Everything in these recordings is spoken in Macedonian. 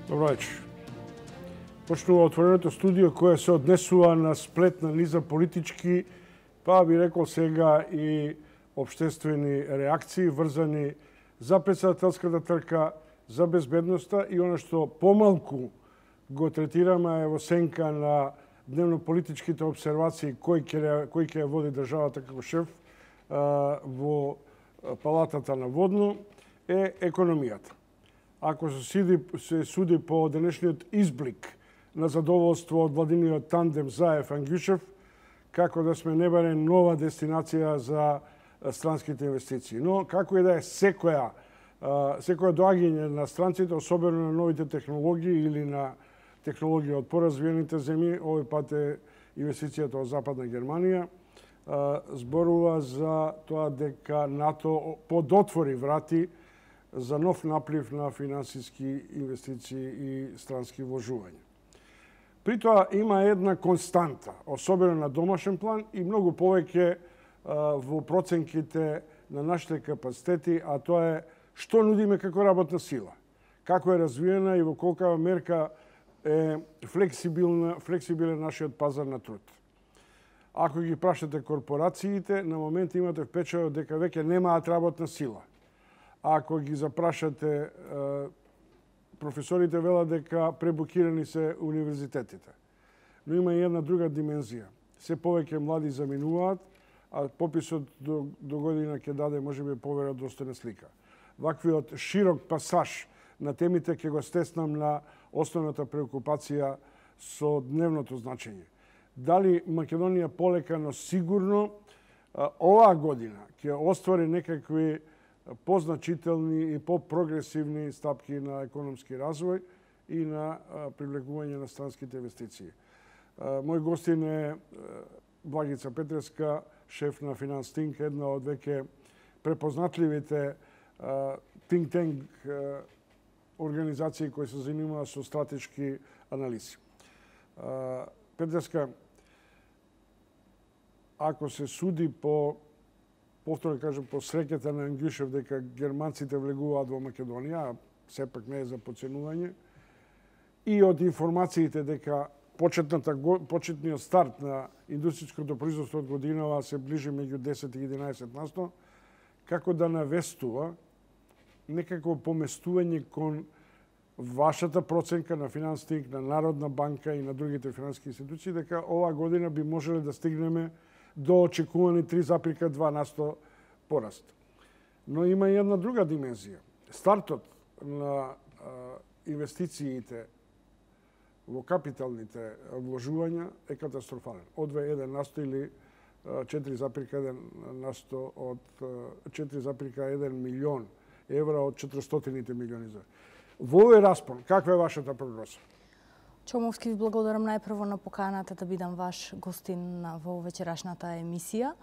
Добро вечер. Почнува отвореното студио кое се однесува на сплет на низа политички, па би рекол сега и обштествени реакции врзани за председателската трка, за безбедноста и оно што помалку го третираме е во сенка на дневно-политичките обсервации кој ќе води државата како шеф во палатата на Водно е економијата. Ако се суди по денешниот изблик на задоволство од владиниот тандем Заев-Ангјушев, како да сме не баре нова дестинација за странските инвестиции. Но како и да е секоја доаѓање на странците, особено на новите технологии или на технологија од поразвиените земји, овој пат е инвестицијата од Западна Германија, зборува за тоа дека НАТО подотвори врати за нов наплив на финансиски инвестиции и странски вложувања. При тоа има една константа, особено на домашен план и многу повеќе во проценките на нашите капацитети, а тоа е што нудиме како работна сила, како е развиена и во колка мерка е флексибилен нашиот пазар на труд. Ако ги прашате корпорациите, на момент имате впечаток дека веќе немаат работна сила. Ако ги запрашате, професорите велат дека пребукирани се универзитетите. Но има и една друга димензија. Се повеќе млади заминуваат, а пописот до година ќе даде можеби поверодостојна слика. Ваквиот широк пасаж на темите ќе го стеснам на основната преокупација со дневното значење. Дали Македонија полека, но сигурно оваа година ќе оствари некакви позначителни и по-прогресивни стапки на економски развој и на привлекување на странските инвестиции. Мој гостин е Благица Петреска, шеф на Finance Think, една од веќе препознатливите think tank организации кои се занимава со стратешки анализи. Петреска, ако се суди повторно кажам, по среќата на Ангјушев дека германците влегуваат во Македонија, сепак не е за подценување, и од информациите дека почетниот старт на индустријското производство од годинава се ближи меѓу 10 и 11%, како да навестува некако поместување кон вашата проценка на Finance Think, на Народна банка и на другите финансиски институции, дека оваа година би можеле да стигнеме до очекувани 3,2% пораст. Но има и една друга димензија. Стартот на инвестициите во капиталните вложувања е катастрофален. Од 1% или 4,1% од 4,1 милион евра од 400 милиони за. Во овој распон, каква е вашата прогноза? Чомовски, ви благодарам најпрво на поканата да бидам ваш гостин во вечерашната емисија.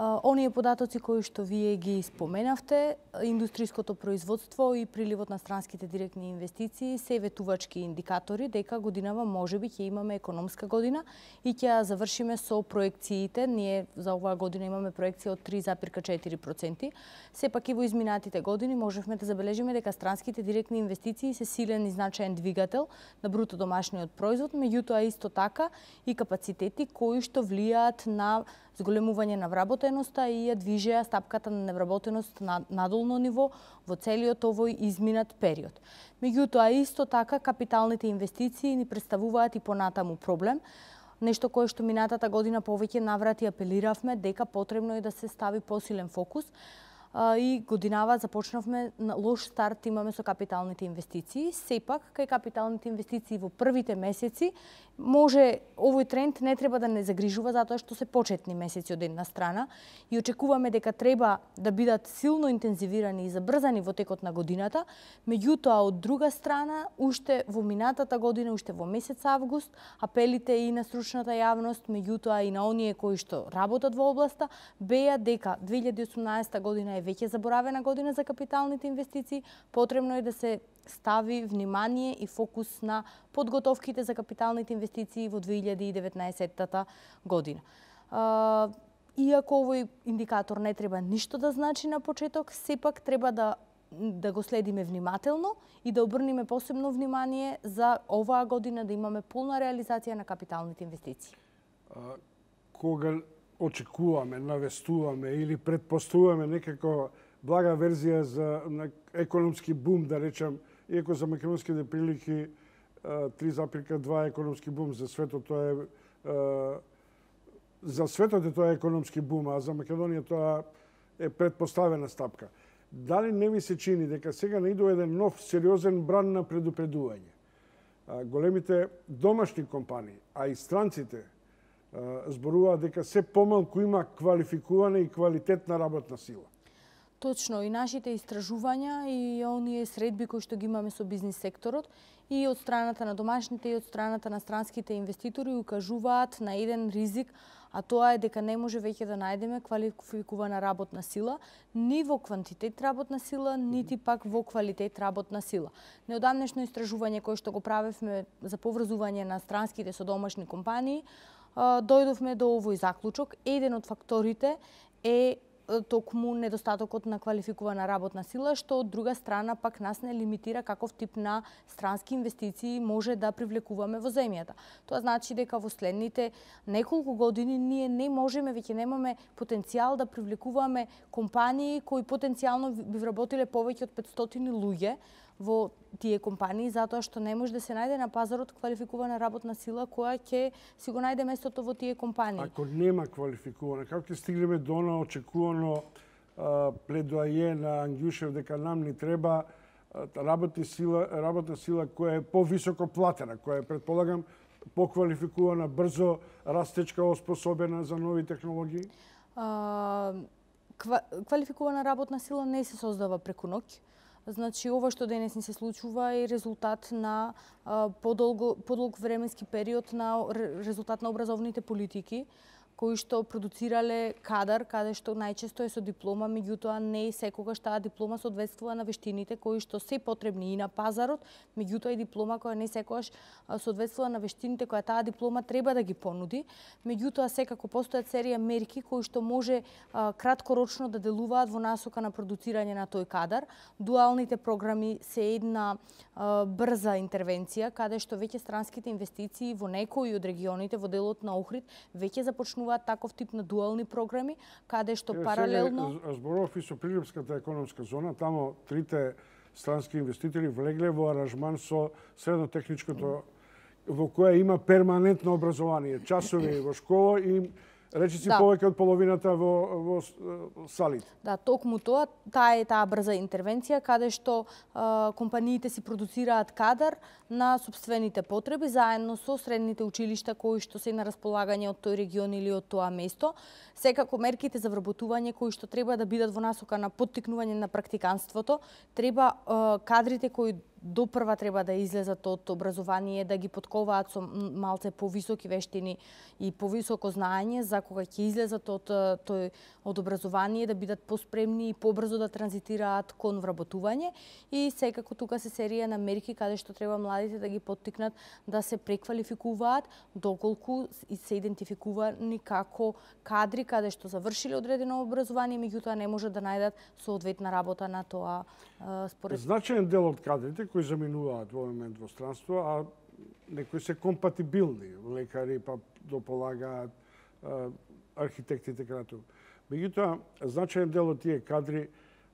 Оние податоци кои што вие ги споменавте, индустријското производство и приливот на странските директни инвестиции се ветувачки индикатори дека годинава можеби ќе имаме економска година и ќе ја завршиме со проекциите. Ние за оваа година имаме проекција од 3,4%. Сепак и во изминатите години можевме да забележиме дека странските директни инвестиции се силен и значаен двигател на бруто домашниот производ, меѓутоа исто така и капацитети кои што влијаат на зголемување на вработеноста и ја движеа стапката на невработеност на надолно ниво во целиот овој изминат период. Меѓутоа, исто така, капиталните инвестиции ни представуваат и понатаму проблем, нешто кое што минатата година повеќе наврати апелиравме дека потребно е да се стави посилен фокус, и годинава започнавме на лош старт имаме со капиталните инвестиции. Сепак, кај капиталните инвестиции во првите месеци, може овој тренд не треба да не загрижува затоа што се почетни месеци од една страна и очекуваме дека треба да бидат силно интензивирани и забрзани во текот на годината, меѓутоа од друга страна, уште во минатата година, уште во месец август, апелите и на стручната јавност, меѓутоа и на оние кои што работат во областа, беа дека 2018 година е веќе заборавена година за капиталните инвестиции, потребно е да се стави внимание и фокус на подготовките за капиталните инвестиции во 2019 година. Иако овој индикатор не треба ништо да значи на почеток, сепак треба да да го следиме внимателно и да обрнеме посебно внимание за оваа година да имаме полна реализација на капиталните инвестиции. Кога очекуваме, навестуваме или предпоставуваме некако блага верзија за економски бум, да речем, иако за македонските прилики 3,2 економски бум, за светот тоа е економски бум, а за Македонија тоа е предпоставена стапка. Дали не ви се чини дека сега не иде еден нов сериозен бран на предупредување? Големите домашни компании, а и странците зборуваат дека се помалку има квалификувана и квалитетна работна сила. Точно, и нашите истражувања и оние средби кои што ги имаме со бизнис секторот и од страната на домашните и од страната на странските инвеститори укажуваат на еден ризик, а тоа е дека не може веќе да најдеме квалификувана работна сила, ни во квантитет работна сила, нити пак во квалитет работна сила. Неодамнешно истражување кое што го правевме за поврзување на странските со домашни компании, дојдовме до овој заклучок. Еден од факторите е токму недостатокот на квалификувана работна сила, што од друга страна пак нас не лимитира каков тип на странски инвестиции може да привлекуваме во земјата. Тоа значи дека во следните неколку години ние не можеме, веќе немаме потенцијал да привлекуваме компании кои потенцијално би вработиле повеќе од 500 луѓе во тие компании, затоа што не може да се најде на пазарот квалификувана работна сила која ќе си го најде местото во тие компании. Ако нема квалификувана, како ќе стигнеме до она очекувано пледоаје на Ангјушев дека нам ни треба работна сила која е повисоко платена, која е, предполагам, поквалификувана, брзо растечка, оспособена за нови технологии? Квалификувана работна сила не се создава преку ноќ. Значи, ова што денес ни се случува е резултат на подолг временски период на резултат на образовните политики, кои што продуцирале кадар, каде што најчесто е со диплома, меѓутоа не секогаш таа диплома соодветствува на вештините кои што се потребни и на пазарот, меѓутоа и диплома која не секогаш соодветствува на вештините која таа диплома треба да ги понуди. Меѓутоа секако постојат серија мерки кои што може краткорочно да делуваат во насока на продуцирање на тој кадар. Дуалните програми се една брза интервенција каде што веќе странските инвестиции во некои од регионите во делот на Охрид веќе започнуваат таков тип на дуални програми, каде што паралелно... Зборов и со Прилепската економска зона, тамо трите странски инвеститори влегле во аранжман со среднотехничкото, во која има перманентно образование, часови во школа и речиси повеќе од половината во салите. Да, токму тоа, таа брза интервенција, каде што компаниите си продуцираат кадар на собствените потреби, заедно со средните училишта кои што се на располагање од тој регион или од тоа место. Секако мерките за вработување кои што треба да бидат во насока на поттикнување на практиканството, треба кадрите кои допрва треба да излезат од образование, да ги потковаат со малце повисоки вештини и повисоко знаење за кога ќе излезат од образование, да бидат поспремни и побрзо да транзитираат кон вработување. И секако тука се серија на мерки каде што треба младите да ги поттикнат да се преквалификуваат доколку се идентификувани како кадри каде што завршиле одредено образование, меѓутоа не може да најдат соодветна работа на тоа според. Значаен дел од кадрите кои заминуваат во момент во странство, а некои се компатибилни, лекари па дополагаат, архитекти така натаму. Меѓутоа, значаен дел од тие кадри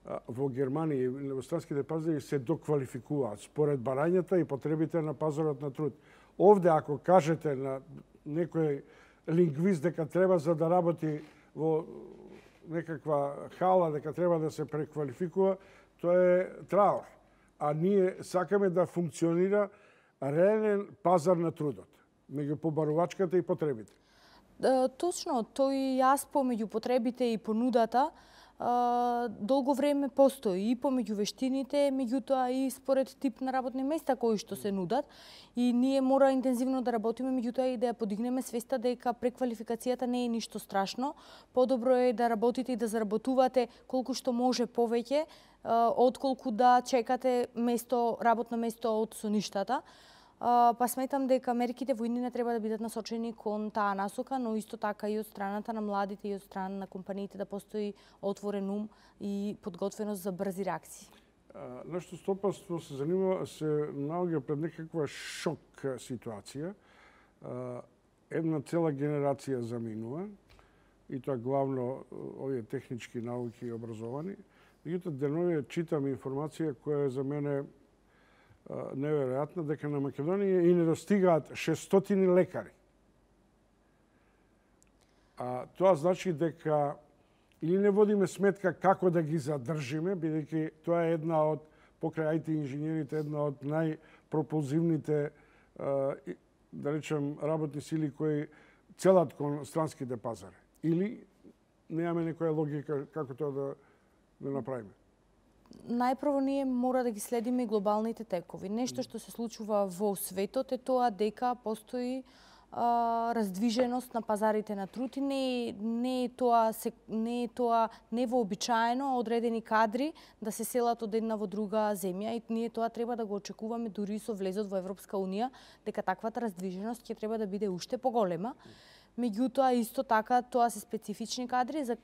во Германија и во странските пазари се доквалификуваат според барањата и потребите на пазарот на труд. Овде, ако кажете на некој лингвист дека треба за да работи во некаква хала, дека треба да се преквалификува, тоа е траур. А ние сакаме да функционира реален пазар на трудот меѓу побарувачката и потребите. Точно, тој јас помеѓу потребите и понудата долго време постои и помеѓу вештините, меѓутоа и според тип на работни места кои што се нудат. И ние мора интензивно да работиме, меѓутоа и да ја подигнеме свеста дека преквалификацијата не е ништо страшно. Подобро е да работите и да заработувате колку што може повеќе, отколку да чекате работно место од соништата. Па сметам дека мерките во иднина треба да бидат насочени кон таа насока, но исто така и од страната на младите и од страна на компаниите да постои отворен ум и подготвеност за брзи реакции. Нашето стопанство се наоѓа пред некаква шок ситуација. Една цела генерација заминува, и тоа главно овие технички науки и образовани. Меѓутоа, деновија читам информација која е за мене неверојатна, дека на Македонија и недостигаат 600 лекари. Тоа значи дека или не водиме сметка како да ги задржиме, бидејќи тоа е една од, покрај IT инженерите, една од најпропулзивните, да речем, работни сили кои целат кон странските пазари. Или немаме некоја логика како тоа да направиме? Најпрво ние мора да ги следиме глобалните текови. Нешто што се случува во светот е тоа дека постои раздвиженост на пазарите на труд и не е тоа невообичаено одредени кадри да се селат од една во друга земја, и ние тоа треба да го очекуваме дури со влезот во Европска унија, дека таквата раздвиженост ќе треба да биде уште поголема. Меѓутоа, исто така, тоа се специфични кадри за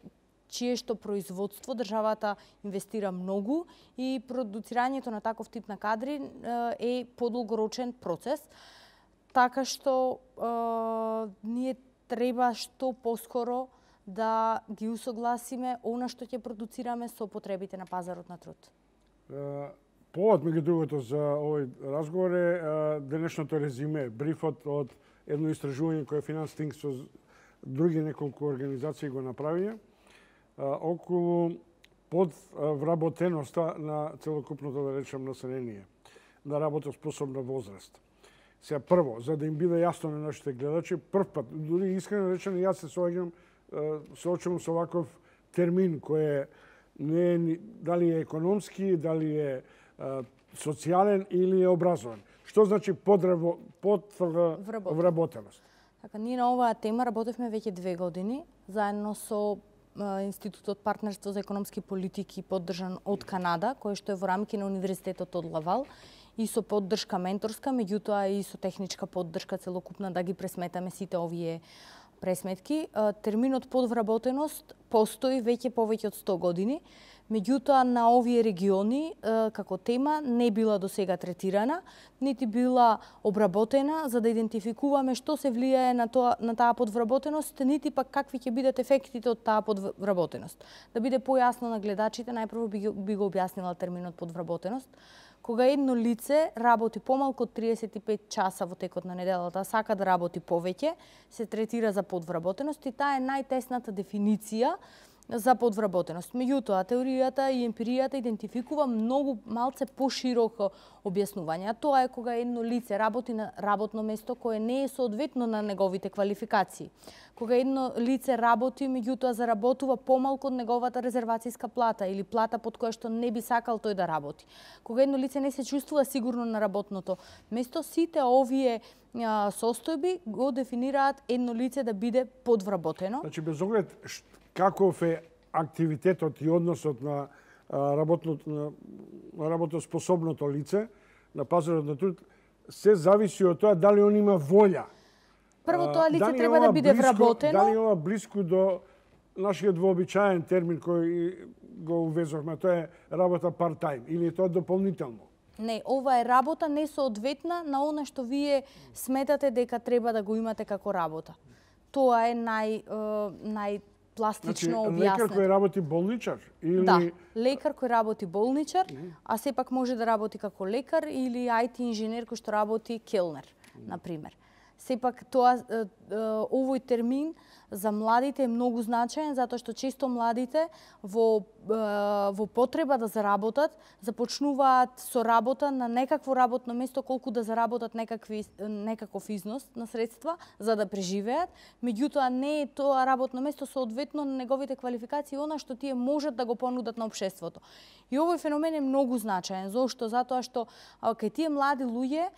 чиешто производство државата инвестира многу, и продуцирањето на таков тип на кадри е подолгорочен процес. Така што ние треба што поскоро да ги усогласиме она што ќе продуцираме со потребите на пазарот на труд. Повод, меѓу другото, за овој разговор е денешното резиме, брифот од едно истражување кое Finance Think со други неколку организации го направија околу подвработеноста на целокупното, да речем, население на работоспособна возраст. Сега прво, за да им биде јасно на нашите гледачи, прв пат, дури искрено речено, јас се соочувам со ваков термин кој не е дали е економски, дали е социјален или е образован. Што значи подвработеност? Така, ние на оваа тема работевме веќе 2 години, заедно со Институтот Партнерство за економски политики, поддржан од Канада, кој што е во рамки на Универзитетот од Лавал, и со поддршка менторска, меѓутоа и со техничка поддршка целокупна да ги пресметаме сите овие пресметки. Терминот подвработеност постои веќе повеќе од 100 години, меѓутоа на овие региони како тема не била досега третирана, нити била обработена за да идентификуваме што се влијае на таа подвработеност, нити пак какви ќе бидат ефектите од таа подвработеност. Да биде појасно на гледачите, најпрво би го објаснила терминот подвработеност. Кога едно лице работи помалку од 35 часа во текот на неделата, сака да работи повеќе, се третира за подвработеност, и таа е најтесната дефиниција за подвработеност. Меѓутоа, теоријата и емпиријата идентификува многу малце пошироко објаснување. Тоа е кога едно лице работи на работно место кое не е соодветно на неговите квалификации. Кога едно лице работи, меѓутоа заработува помалку од неговата резервацијска плата или плата под која што не би сакал тој да работи. Кога едно лице не се чувствува сигурно на работното место, сите овие состојби го дефинираат едно лице да биде подвработено. Значи, без оглед каков е активитетот и односот на работоспособното лице на пазарот на труд, се зависи од тоа дали он има волја. Прво, тоа лице треба да биде вработено. Дали ова блиску до нашиот вообичаен термин кој го увезовме, тоа е работа part-time, или е тоа дополнително? Не, ова е работа несоодветна на она што вие сметате дека треба да го имате како работа. Тоа е пластично објаснето. Лекар кој работи болничар? Или... Да, лекар кој работи болничар, а сепак може да работи како лекар или IT инженер кој што работи келнер, например. Сепак овој термин за младите е многу значаен, затоа што често младите во потреба да заработат, започнуваат со работа на некакво работно место колку да заработат некаков износ на средства за да преживеат, меѓутоа не е тоа работно место соодветно на неговите квалификации, она што тие можат да го понудат на општеството. И овој феномен е многу значаен. Зошто? Затоа што кај тие млади луѓе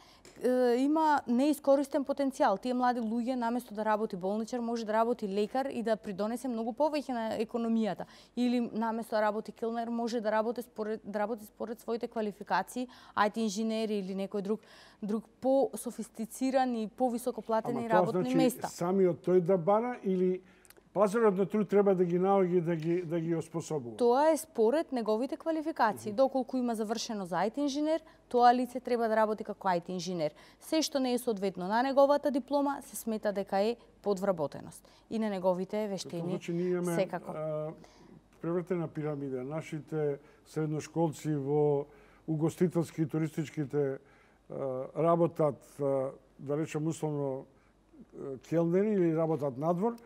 има неискористен потенцијал. Тие млади луѓе наместо да работи болничар може да работи лекар и да придонесе многу повеќе на економијата. Или наместо да работи келнер може да работи според своите квалификации, IT инженери или некој друг по-софистициран и повисоко платени работни места. Ама тоа значи самиот тој да бара или пазарот на труд треба да ги наоѓа и да ги оспособува. Тоа е според неговите квалификации. Доколку има завршено за IT инженер, тоа лице треба да работи како IT инженер. Се што не е соодветно на неговата диплома, се смета дека е подвработеност. И на неговите вештини значи, ние имаме, секако. Превртена пирамида. Нашите средношколци во угостителски и туристичките работат, да речем условно, келнери или работат надвор.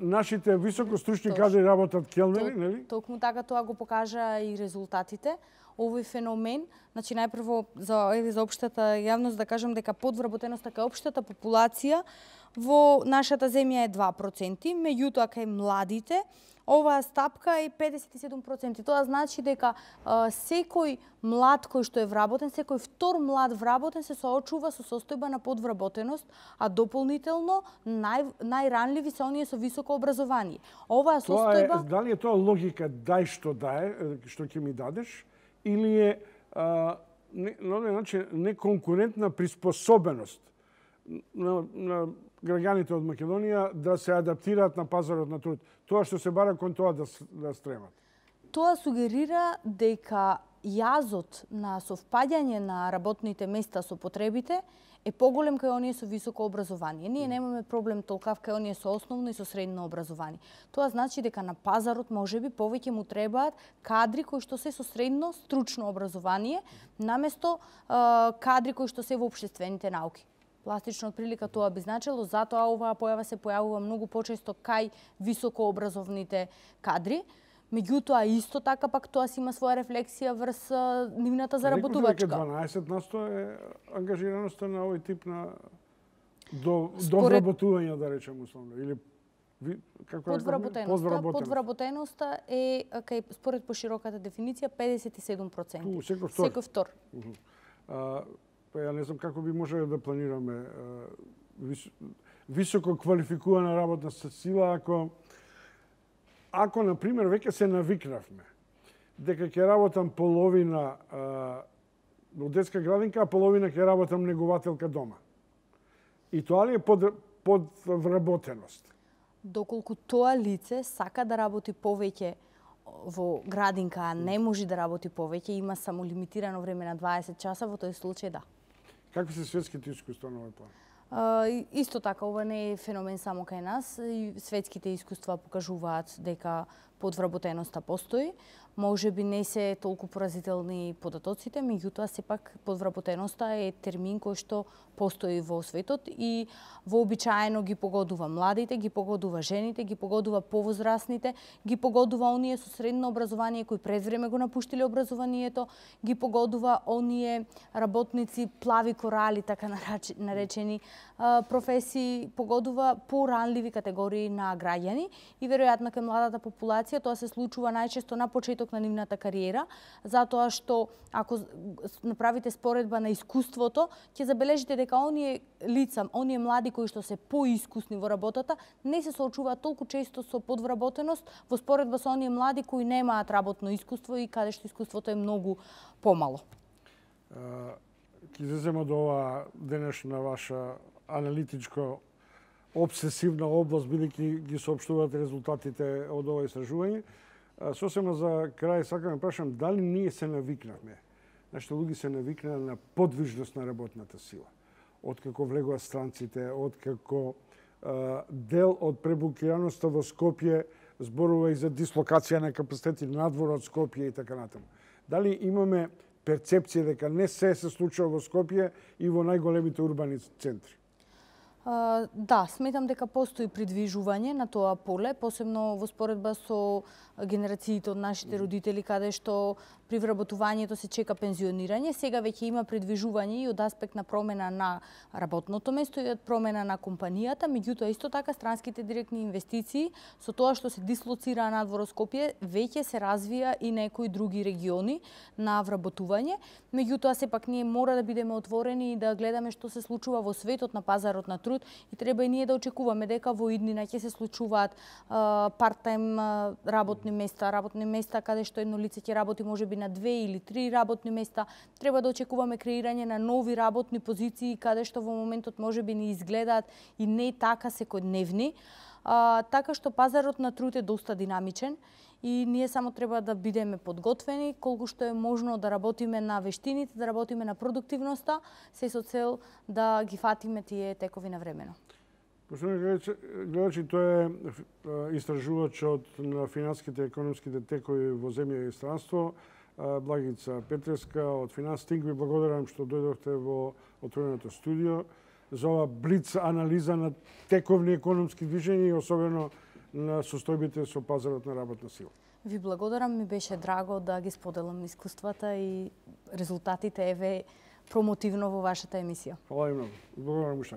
Нашите високостручни кадри работат келнери, нели? Токму така тоа го покажа и резултатите. Овој феномен, значи најпрво за општата јавност да кажам дека подвработеноста кај општата популација во нашата земја е 2%, меѓутоа кај младите оваа стапка е 57%. Тоа значи дека секој млад кој што е вработен, секој втор млад вработен се соочува со состојба на подвработеност, а дополнително најранливи се оние со високо образование. Оваа состојба... Дали е тоа логика дај што дае, што ќе ми дадеш, или е неконкурентна приспособеност на граѓаните од Македонија да се адаптираат на пазарот на труд. Тоа што се бара кон тоа да стремат. Тоа сугерира дека јазот на совпаѓање на работните места со потребите е поголем кај оние со високо образование. Ние немаме проблем толкав кај оние со основно и со средно образование. Тоа значи дека на пазарот можеби повеќе му требаат кадри кои што се со средно стручно образование, наместо кадри кои што се во општествените науки. Пластично отприлика тоа би значило, затоа оваа појава се појавува многу почесто кај високообразовните кадри. Меѓутоа, исто така пак тоа си има своја рефлексија врз нивната заработувачка. Реков дека 12% е ангажираноста на овој тип на довработување, да речем условно, или како подвработеноста е кај според пошироката дефиниција 57%. Секој втор. Ја не знам како би можеле да планираме високо квалификувана работна сила ако, например, веќе се навикнавме дека ќе работам половина во детска градинка, а половина ќе работам негователка дома. И тоа ли е подвработеност? Доколку тоа лице сака да работи повеќе во градинка, а не може да работи повеќе, има само лимитирано време на 20 часа, во тој случај да. Какви се светските искуства на овој план? Исто така, ова не е феномен само кај нас. И светските искуства покажуваат дека подвработеноста постои. Може би не се толку поразителни податоците, меѓутоа сепак подвработеноста е термин кој што постои во светот и вообичаено ги погодува младите, ги погодува жените, ги погодува повозрасните, ги погодува оние со средно образование кои пред време го напуштиле образованието, ги погодува оние работници плави корали, така наречени професии, погодува поранливи категории на граѓани и веројатно кај младата популација тоа се случува најчесто на почеток на нивната кариера, затоа што ако направите споредба на искуството, ќе забележите дека оние лица, оние млади кои што се поискусни во работата, не се соочуваат толку често со подвработеност во споредба со оние млади кои немаат работно искуство и каде што искуството е многу помало. Ќе излеземе од оваа денешна ваша аналитичко обсесивна област, бидејќи ги соопштувате резултатите од ова истражување. Сосема за крај сакам да прашам дали ние се навикнавме. Нашите луѓе се навикнаа на подвижност на работната сила. Откако влегоа странците, откако дел од пребукираноста во Скопје зборува и за дислокација на капацитети надвор од Скопје и така натаму. Дали имаме перцепција дека не се случува во Скопје и во најголемите урбани центри? Да, сметам дека постои придвижување на тоа поле, посебно во споредба со генерациите од нашите родители, каде што при вработувањето се чека пензионирање. Сега веќе има придвижување и од аспект на промена на работното место и од промена на компанијата, меѓутоа исто така странските директни инвестиции со тоа што се дислоцира надвор од Скопје веќе се развија и некои други региони на вработување. Меѓутоа сепак ние мора да бидеме отворени и да гледаме што се случува во светот на пазарот на труд и треба и ние да очекуваме дека во иднина ќе се случуваат парт-тајм работни места каде што едно лице ќе работи можеби на 2 или 3 работни места. Треба да очекуваме креирање на нови работни позиции каде што во моментот можеби ни изгледаат и не така секојдневни. така што пазарот на труд е доста динамичен и ние само треба да бидеме подготвени колку што е можно да работиме на вештините, да работиме на продуктивноста, се со цел да ги фатиме тие текови на времено. Пошtovani гледачи, тоа е истражувачот на финансиските и економските текови во земја и странство, Благица Петреска од Финанс Тинк. Ви благодарам што дојдовте во отвореното студио за ова блиц анализа на тековни економски движења и особено на состојбите со пазарот на работна сила. Ви благодарам, ми беше драго да ги споделам искуствата и резултатите еве промотивно во вашата емисија. Фала и многу. Благодарам уште.